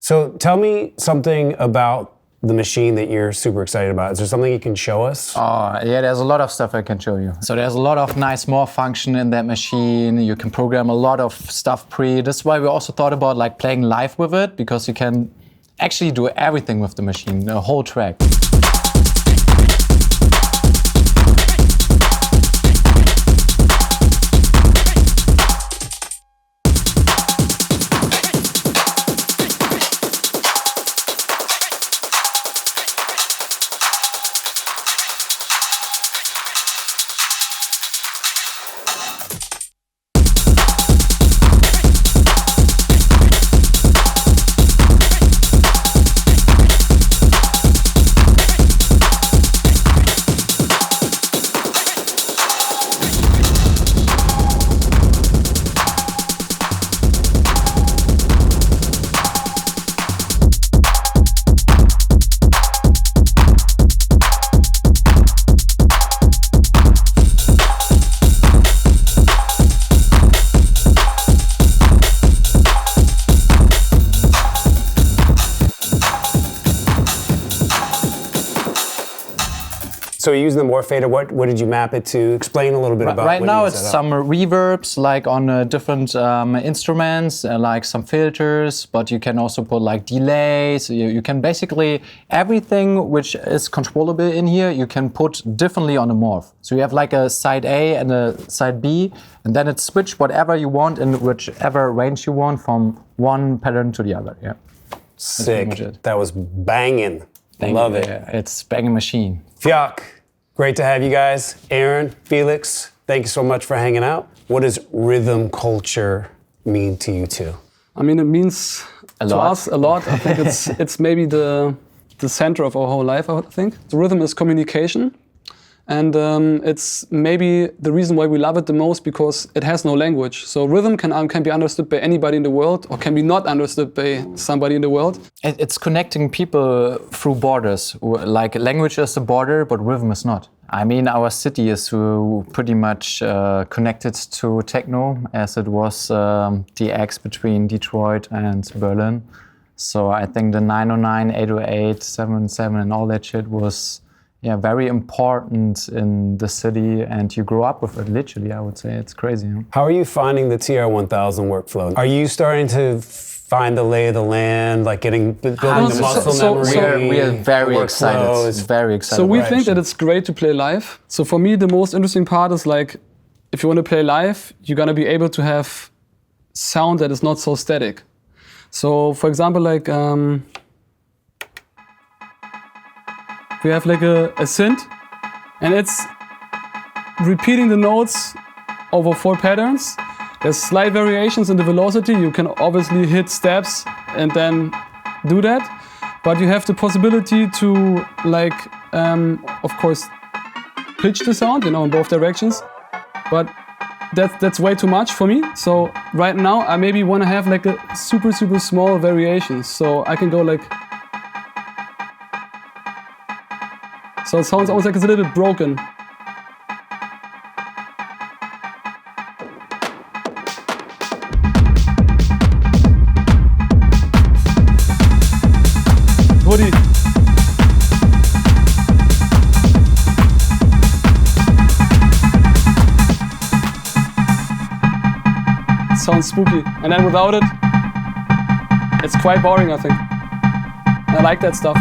So tell me something about the machine that you're super excited about. Is there something you can show us? Yeah, there's a lot of stuff I can show you. So there's a lot of nice morph function in that machine. You can program a lot of stuff This is why we also thought about like playing live with it, because you can actually do everything with the machine, the whole track. So you're using the Morph fader. What did you map it to? Explain a little bit about. Right now, it's some reverbs like on different instruments, like some filters. But you can also put like delays. You can basically everything which is controllable in here. You can put differently on the Morph. So you have like a side A and a side B, and then it's switch whatever you want in whichever range you want from one pattern to the other. Yeah. Sick. That was banging. Love it. Yeah, it's banging machine. FJAAK, great to have you guys. Aaron, Felix, thank you so much for hanging out. What does rhythm culture mean to you two? I mean, it means to us a lot. I think it's maybe the center of our whole life, I think. The rhythm is communication. And it's maybe the reason why we love it the most, because it has no language. So rhythm can be understood by anybody in the world, or can be not understood by somebody in the world. It's connecting people through borders. Like language is a border, but rhythm is not. I mean, our city is pretty much connected to techno, as it was the X between Detroit and Berlin. So I think the 909, 808, 77 and all that shit was very important in the city, and you grow up with it, literally, I would say. It's crazy. Huh? How are you finding the TR-1000 workflow? Are you starting to find the lay of the land, like building the muscle memory? We are very excited. Very excited. So we think that it's great to play live. So for me, the most interesting part is like, if you want to play live, you're going to be able to have sound that is not so static. So for example, like, we have like a synth, and it's repeating the notes over 4 patterns. There's slight variations in the velocity. You can obviously hit steps and then do that, but you have the possibility to, like, of course, pitch the sound, in both directions. But that's way too much for me. So right now, I maybe want to have like a super small variation. So I can go like. So it sounds almost like it's a little bit broken. Woody. It sounds spooky. And then without it, it's quite boring, I think. I like that stuff.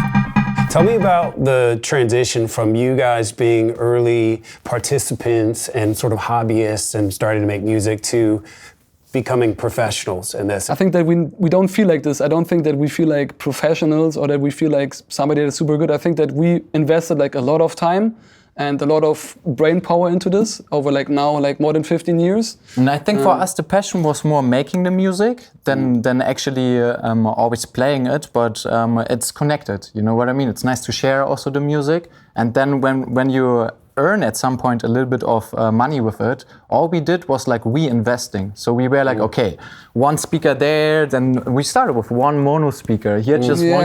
Tell me about the transition from you guys being early participants and sort of hobbyists and starting to make music to becoming professionals in this. I think that we don't feel like this. I don't think that we feel like professionals or that we feel like somebody that's super good. I think that we invested like a lot of time and a lot of brain power into this over like now like more than 15 years. And I think for us the passion was more making the music than actually always playing it, but it's connected, you know what I mean? It's nice to share also the music, and then when you earn at some point a little bit of money with it, all we did was like reinvesting. So we were like, okay, one speaker there, then we started with one mono speaker. Here just one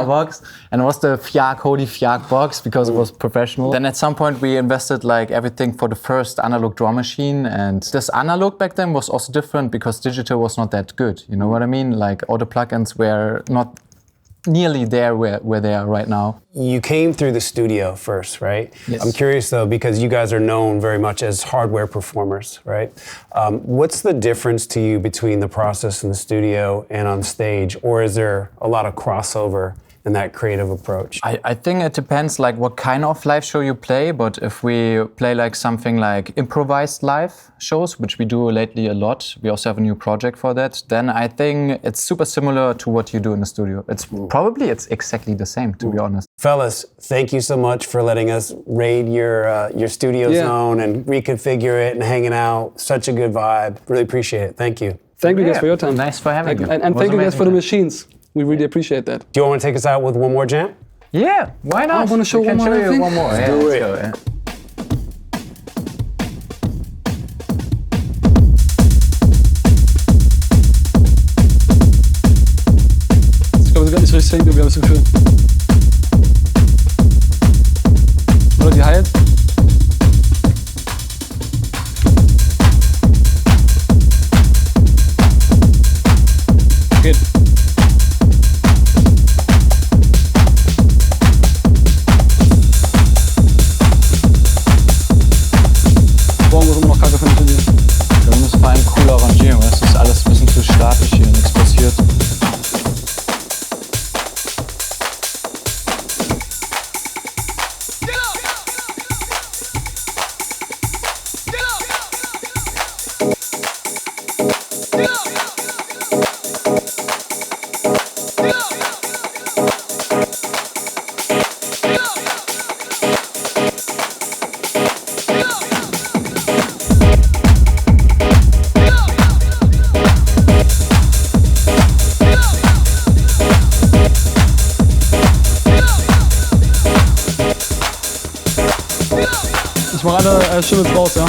box, and it was the FJAAK, holy FJAAK box, because it was professional. Then at some point we invested like everything for the first analog drum machine, and this analog back then was also different because digital was not that good. You know what I mean? Like all the plugins were not nearly there where they are right now. You came through the studio first, right? Yes. I'm curious though, because you guys are known very much as hardware performers, right? What's the difference to you between the process in the studio and on stage? Or is there a lot of crossover in that creative approach? I think it depends like what kind of live show you play, but if we play like something like improvised live shows, which we do lately a lot, we also have a new project for that, then I think it's super similar to what you do in the studio. It's probably exactly the same, to be honest. Fellas, thank you so much for letting us raid your studio zone and reconfigure it and hanging out. Such a good vibe. Really appreciate it. Thank you. Thank you guys for your time. Nice for having me. And thank you guys for the machines. We really appreciate that. Do you want to take us out with one more jam? Yeah, why not? I want to show one more. Show you one more. Let's Yeah, do let's it. go, yeah. Ich glaube, es ist gar nicht richtig hängen, wir haben es Gefühl. Oder die heilt. Geht. Morgen ist immer noch kacke, finde ich. Wir müssen vor allem cool arrangieren, weil es ist alles ein bisschen zu statisch hier, nichts passiert. Ich mache alle Schimmels raus, ja.